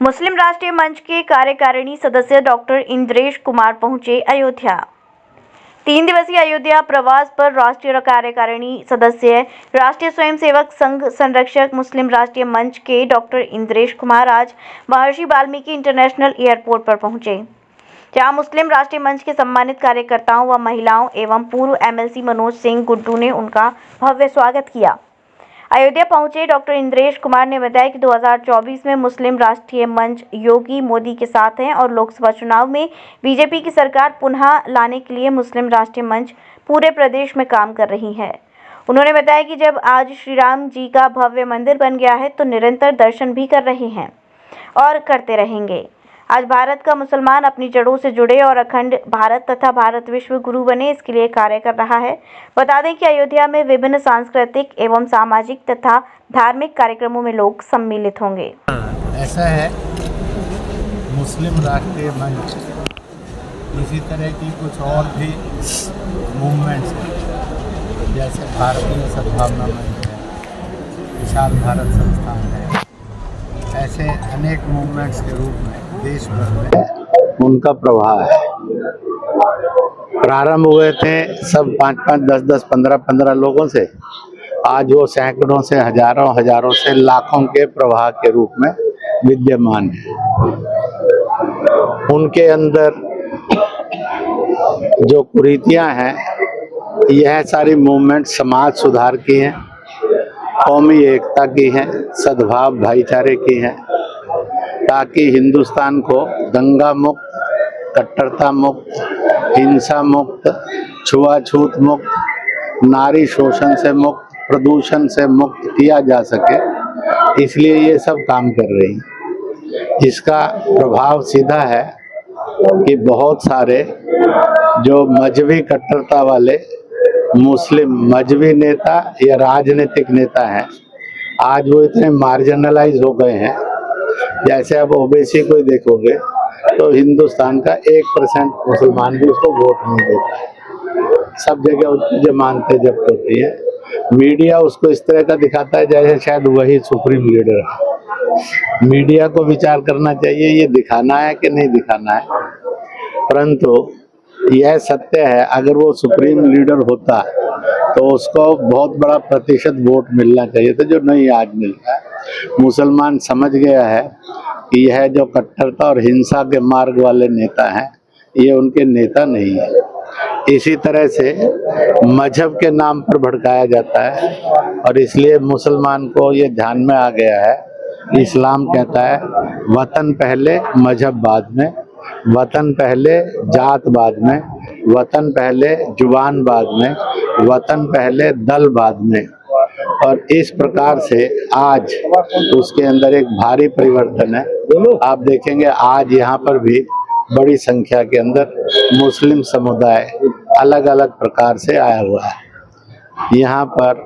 मुस्लिम राष्ट्रीय मंच के कार्यकारिणी सदस्य डॉक्टर इंद्रेश कुमार पहुंचे अयोध्या। 3 दिवसीय अयोध्या प्रवास पर राष्ट्रीय कार्यकारिणी सदस्य राष्ट्रीय स्वयंसेवक संघ संरक्षक मुस्लिम राष्ट्रीय मंच के डॉक्टर इंद्रेश कुमार आज महर्षि वाल्मीकि इंटरनेशनल एयरपोर्ट पर पहुंचे, जहां मुस्लिम राष्ट्रीय मंच के सम्मानित कार्यकर्ताओं व महिलाओं एवं पूर्व एमएलसी मनोज सिंह गुड्डू ने उनका भव्य स्वागत किया। अयोध्या पहुंचे डॉक्टर इंद्रेश कुमार ने बताया कि 2024 में मुस्लिम राष्ट्रीय मंच योगी मोदी के साथ है और लोकसभा चुनाव में बीजेपी की सरकार पुनः लाने के लिए मुस्लिम राष्ट्रीय मंच पूरे प्रदेश में काम कर रही है। उन्होंने बताया कि जब आज श्री राम जी का भव्य मंदिर बन गया है तो निरंतर दर्शन भी कर रहे हैं और करते रहेंगे। आज भारत का मुसलमान अपनी जड़ों से जुड़े और अखंड भारत तथा भारत विश्व गुरु बने, इसके लिए कार्य कर रहा है। बता दें कि अयोध्या में विभिन्न सांस्कृतिक एवं सामाजिक तथा धार्मिक कार्यक्रमों में लोग सम्मिलित होंगे। ऐसा है, मुस्लिम राष्ट्रीय मंच इसी तरह की कुछ और भी मूवमेंट्स हैं, जैसे भारतीय सद्भावना मंच है, विशाल भारत संस्थान है, ऐसे अनेक मूवमेंट्स के रूप में देश भर में उनका प्रभाव है। प्रारंभ हुए थे सब 5-5, 10-10, 15-15 लोगों से, आज वो सैकड़ों से हजारों से लाखों के प्रवाह के रूप में विद्यमान है। उनके अंदर जो कुरीतियां हैं, यह सारी मूवमेंट समाज सुधार की हैं, कौमी एकता की हैं, सद्भाव भाईचारे की हैं, ताकि हिंदुस्तान को दंगा मुक्त, कट्टरता मुक्त, हिंसा मुक्त, छुआछूत मुक्त, नारी शोषण से मुक्त, प्रदूषण से मुक्त किया जा सके, इसलिए ये सब काम कर रही हैं। इसका प्रभाव सीधा है कि बहुत सारे जो मजहबी कट्टरता वाले मुस्लिम मजहबी नेता या राजनीतिक नेता हैं, आज वो इतने मार्जिनलाइज हो गए हैं। जैसे अब ओबीसी को देखोगे तो हिंदुस्तान का 1% मुसलमान भी उसको वोट नहीं देता है। सब जगह उसकी जमानतें जब्त होती है। मीडिया उसको इस तरह का दिखाता है जैसे शायद वही सुप्रीम लीडर है। मीडिया को विचार करना चाहिए ये दिखाना है कि नहीं दिखाना है, परंतु यह सत्य है, अगर वो सुप्रीम लीडर होता तो उसको बहुत बड़ा प्रतिशत वोट मिलना चाहिए था, जो नहीं आज मिलता है। मुसलमान समझ गया है कि यह जो कट्टरता और हिंसा के मार्ग वाले नेता हैं, ये उनके नेता नहीं है। इसी तरह से मजहब के नाम पर भड़काया जाता है और इसलिए मुसलमान को ये ध्यान में आ गया है। इस्लाम कहता है वतन पहले मजहब बाद में, वतन पहले जात बाद में, वतन पहले जुबान बाद में, वतन पहले दल बाद में। और इस प्रकार से आज उसके अंदर एक भारी परिवर्तन है। आप देखेंगे आज यहाँ पर भी बड़ी संख्या के अंदर मुस्लिम समुदाय अलग अलग प्रकार से आया हुआ है। यहाँ पर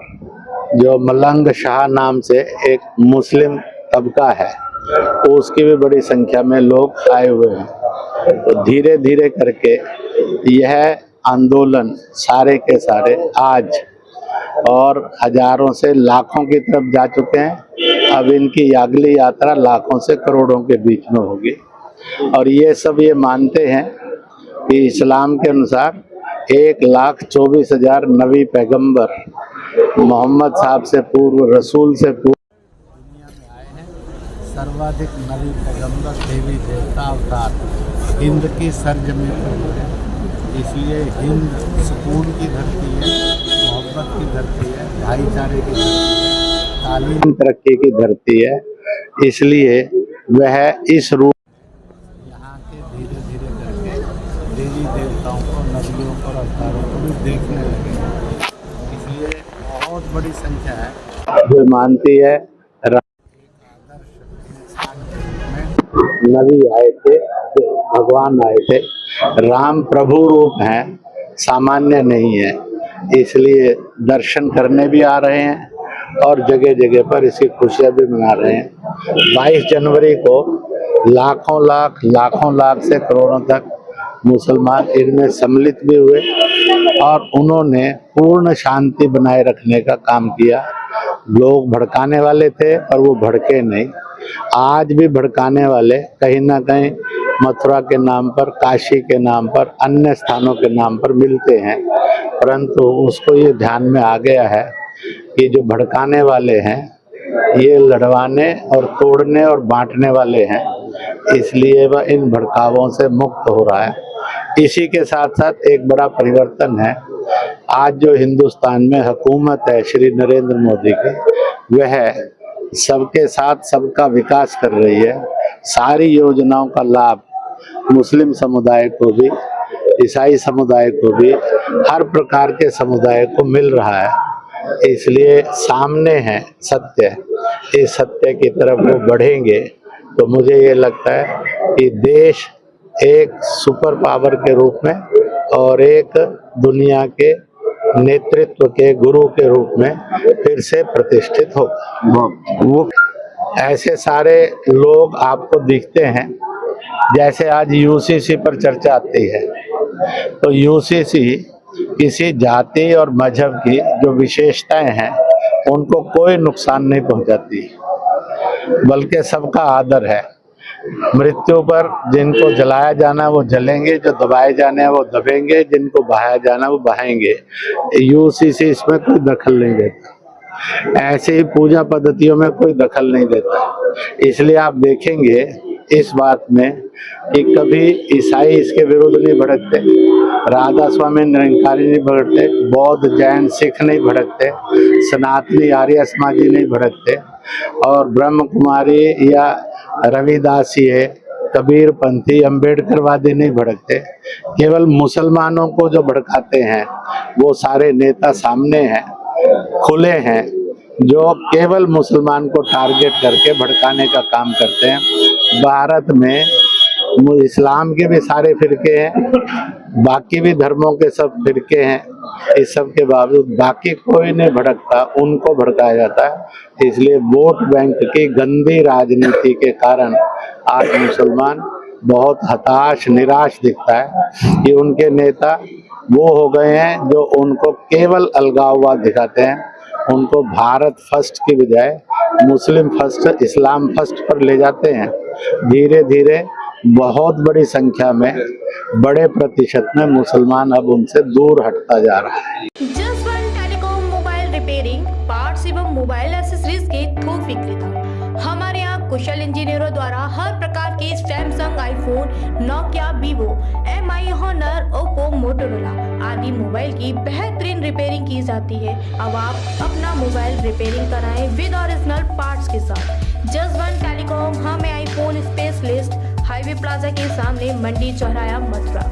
जो मलंग शाह नाम से एक मुस्लिम तबका है, उसकी भी बड़ी संख्या में लोग आए हुए हैं। तो धीरे धीरे करके यह आंदोलन सारे के सारे आज और हजारों से लाखों की तरफ जा चुके हैं। अब इनकी अगली यात्रा लाखों से करोड़ों के बीच में होगी। और ये सब ये मानते हैं कि इस्लाम के अनुसार 1,24,000 नबी पैगंबर मोहम्मद साहब से पूर्व, रसूल से पूर्व दुनिया में आए हैं। सर्वाधिक नबी पैगंबर, देवी देवता अवतार हिंद की सरजमीन पर हुए हैं। इसलिए हिंद सुकून की धरती है, मोहब्बत की धरती है, भाईचारे की धरती है, तालीम तरक्की की धरती है। इसलिए वह इस रूप यहाँ के धीरे धीरे करके देवी देवताओं को, नदियों को, अवतारों को भी देखने लगे। इसलिए बहुत बड़ी संख्या है जो मानती है नबी आए थे, भगवान आए थे, राम प्रभु रूप हैं, सामान्य नहीं है। इसलिए दर्शन करने भी आ रहे हैं और जगह जगह पर इसकी खुशियां भी मना रहे हैं। 22 जनवरी को लाखों लाख से करोड़ों तक मुसलमान इनमें सम्मिलित भी हुए और उन्होंने पूर्ण शांति बनाए रखने का काम किया। लोग भड़काने वाले थे पर वो भड़के नहीं। आज भी भड़काने वाले कहीं ना कहीं मथुरा के नाम पर, काशी के नाम पर, अन्य स्थानों के नाम पर मिलते हैं, परंतु उसको ये ध्यान में आ गया है कि जो भड़काने वाले हैं ये लड़वाने और तोड़ने और बांटने वाले हैं, इसलिए वह इन भड़कावों से मुक्त हो रहा है। इसी के साथ साथ एक बड़ा परिवर्तन है। आज जो हिंदुस्तान में हुकूमत है श्री नरेंद्र मोदी की, वह सबके साथ सबका विकास कर रही है। सारी योजनाओं का लाभ मुस्लिम समुदाय को भी, ईसाई समुदाय को भी, हर प्रकार के समुदाय को मिल रहा है। इसलिए सामने है सत्य, इस सत्य की तरफ वो बढ़ेंगे तो मुझे ये लगता है कि देश एक सुपर पावर के रूप में और एक दुनिया के नेतृत्व के गुरु के रूप में फिर से प्रतिष्ठित होगा। वो ऐसे सारे लोग आपको दिखते हैं, जैसे आज यूसीसी पर चर्चा आती है, तो यूसीसी किसी जाति और मजहब की जो विशेषताएं हैं उनको कोई नुकसान नहीं पहुंचाती, बल्कि सबका आदर है। मृत्यु पर जिनको जलाया जाना वो जलेंगे, जो दबाए जाने हैं वो दबेंगे, जिनको बहाया जाना वो बहाएंगे। यूसीसी इसमें कोई दखल नहीं देता, ऐसे ही पूजा पद्धतियों में कोई दखल नहीं देता। इसलिए आप देखेंगे इस बात में कि कभी ईसाई इसके विरुद्ध नहीं भड़कते, राधा स्वामी निरंकारी नहीं भड़कते, बौद्ध जैन सिख नहीं भड़कते, सनातनी आर्य समाजी नहीं भड़कते, और ब्रह्म कुमारी या रविदासी है, कबीर पंथी, अम्बेडकरवादी नहीं भड़कते। केवल मुसलमानों को जो भड़काते हैं वो सारे नेता सामने हैं, खुले हैं, जो केवल मुसलमान को टारगेट करके भड़काने का काम करते हैं। भारत में इस्लाम के भी सारे फिरके हैं, बाकी भी धर्मों के सब फिरके हैं, इस सब के बावजूद बाकी कोई नहीं भड़कता, उनको भड़काया जाता है। इसलिए वोट बैंक की गंदी राजनीति के कारण आज मुसलमान बहुत हताश, निराश दिखता है कि उनके नेता वो हो गए हैं जो उनको केवल अलगाववाद दिखाते हैं, उनको भारत फर्स्ट की बजाय मुस्लिम फर्स्ट, इस्लाम फर्स्ट पर ले जाते हैं। धीरे धीरे बहुत बड़ी संख्या में, बड़े प्रतिशत में मुसलमान अब उनसे दूर हटता जा रहा है। जसवन टेलीकॉम मोबाइल रिपेयरिंग, पार्ट्स एवं मोबाइल एक्सेसरीज के थोक विक्रेता। हमारे यहाँ कुशल इंजीनियरों द्वारा हर प्रकार के Samsung, iPhone, Nokia, Vivo, MI, Honor, Oppo, Motorola आदि मोबाइल की बेहतरीन रिपेयरिंग की जाती है। अब आप अपना मोबाइल रिपेयरिंग कराएं विद ओरिजिनल पार्ट्स के साथ। जसवन टेलीकॉम, हमें आईफोन स्पेशलिस्ट, हाईवे प्लाजा के सामने, मंडी चौराया, मथुरा।